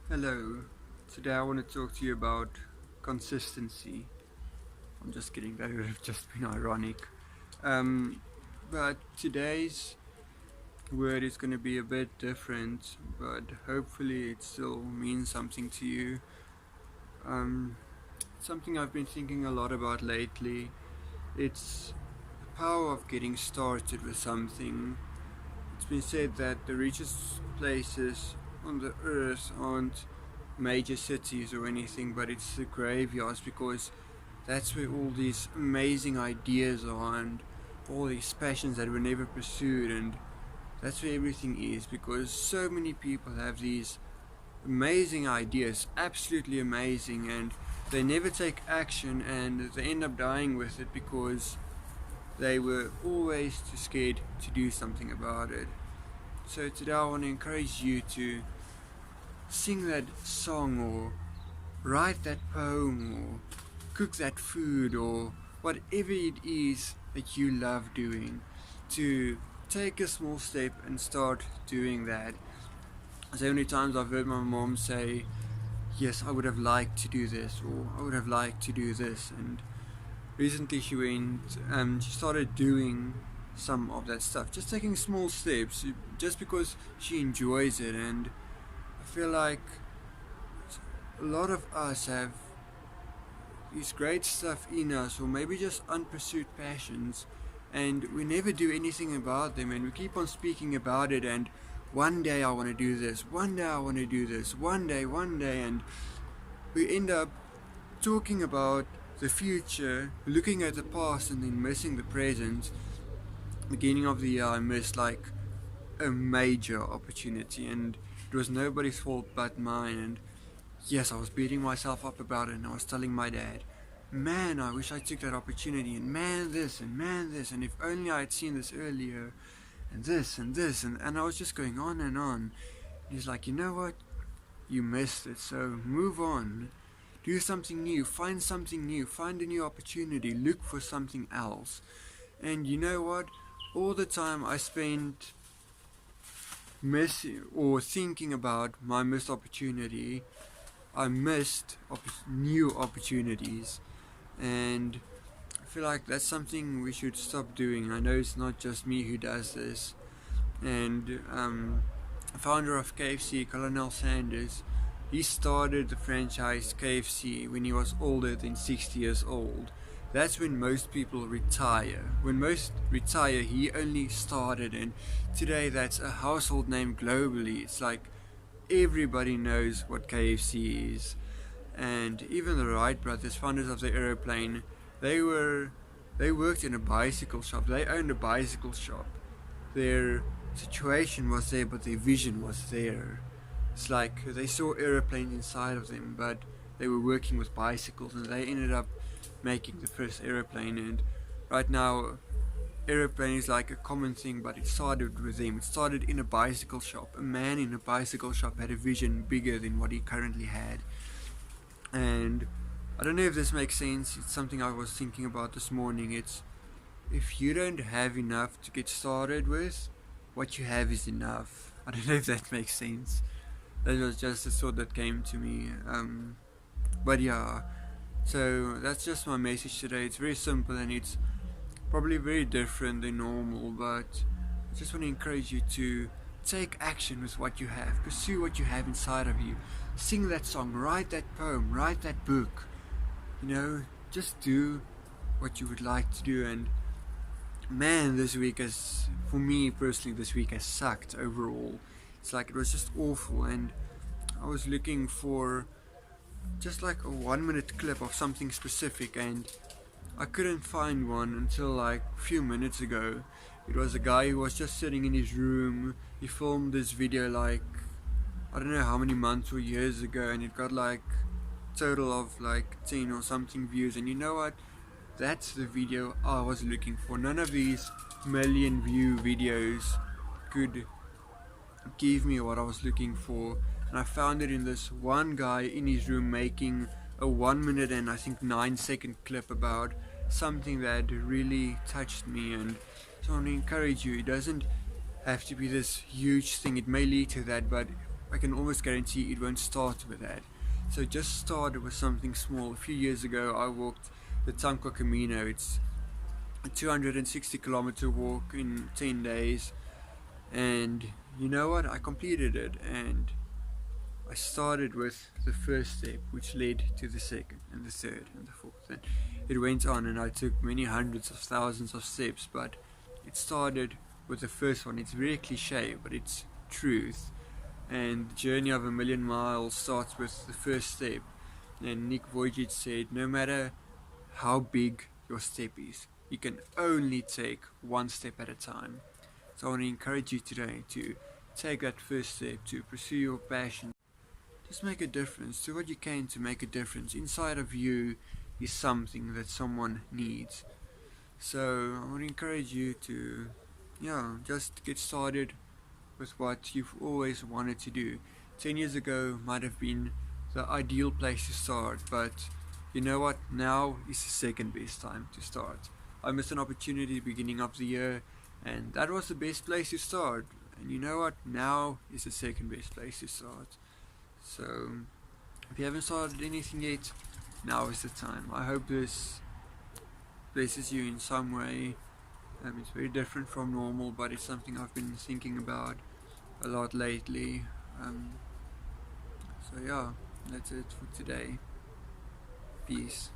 Hello, today I want to talk to you about consistency. I'm just kidding, that would have just been ironic. Um, but today's word is going to be a bit different, but hopefully it still means something to you. Um, Something I've been thinking a lot about lately. It's the power of getting started with something. It's been said that the richest places on the earth aren't major cities or anything, but it's the graveyards because that's where all these amazing ideas are and all these passions that were never pursued, and that's where everything is because so many people have these amazing ideas, absolutely amazing, and they never take action and they end up dying with it because they were always too scared to do something about it. So today I want to encourage you to sing that song or write that poem or cook that food or whatever it is that you love doing, to take a small step and start doing that. So many times I've heard my mom say, yes, I would have liked to do this or I would have liked to do this, and recently she she started doing some of that stuff, just taking small steps just because she enjoys it. And I feel like a lot of us have these great stuff in us, or maybe just unpursued passions, and we never do anything about them, and we keep on speaking about it. And one day I want to do this, one day I want to do this, one day, and we end up talking about the future, looking at the past, and then missing the present. Beginning of the year, I missed like a major opportunity, and it was nobody's fault but mine. And yes, I was beating myself up about it, and I was telling my dad, man, I wish I took that opportunity, and man this, and if only I had seen this earlier, and this, and I was just going on and on. And he's like, you know what? You missed it, so move on. Do something new, find something new, find a new opportunity, look for something else. And you know what? All the time I spent missing or thinking about my missed opportunity, I missed new opportunities, and I feel like that's something we should stop doing. I know it's not just me who does this, and founder of KFC, Colonel Sanders, he started the franchise KFC when he was older than 60 years old. That's when most people retire. When most retire, he only started, and today that's a household name globally. It's like everybody knows what KFC is. And even the Wright brothers, founders of the aeroplane, they worked in a bicycle shop. They owned a bicycle shop. Their situation was there, but their vision was there. It's like they saw aeroplanes inside of them, but they were working with bicycles, and they ended up making the first aeroplane. And right now, aeroplane is like a common thing, but it started with them. It started in a bicycle shop. A man in a bicycle shop had a vision bigger than what he currently had. And I don't know if this makes sense. It's something I was thinking about this morning. It's, if you don't have enough to get started with, what you have is enough. I don't know if that makes sense. That was just a thought that came to me. But yeah, so that's just my message today. It's very simple, and it's probably very different than normal, but I just want to encourage you to take action with what you have. Pursue what you have inside of you. Sing that song, write that poem, write that book. You know, just do what you would like to do. And man, this week has, for me personally, this week has sucked overall. It's like it was just awful, and I was looking for just like a 1 minute clip of something specific, and I couldn't find one until like a few minutes ago. It was a guy who was just sitting in his room. He filmed this video like, I don't know how many months or years ago, and it got like total of like 10 or something views. And you know what? That's the video I was looking for. None of these million view videos could give me what I was looking for, and I found it in this one guy in his room making a 1 minute and I think 9 second clip about something that really touched me. And so I want to encourage you, it doesn't have to be this huge thing. It may lead to that, but I can almost guarantee it won't start with that. So just start with something small. A few years ago I walked the Tanko Camino. It's a 260-kilometer walk in 10 days, and you know what, I completed it, and I started with the first step, which led to the second and the third and the fourth, and it went on, and I took many hundreds of thousands of steps, but it started with the first one. It's very cliche, but it's truth. And the journey of 1,000,000 miles starts with the first step. And Nick Vujicic said, no matter how big your step is, you can only take one step at a time. So I want to encourage you today to take that first step, to pursue your passion. Just make a difference. Do what you can to make a difference. Inside of you is something that someone needs. So I want to encourage you to, just get started with what you've always wanted to do. 10 years ago might have been the ideal place to start, but you know what? Now is the second best time to start. I missed an opportunity beginning of the year, and that was the best place to start. And you know what? Now is the second best place to start. So if you haven't started anything yet, now is the time. I hope this blesses you in some way. It's very different from normal, but it's something I've been thinking about a lot lately. So yeah, that's it for today. Peace.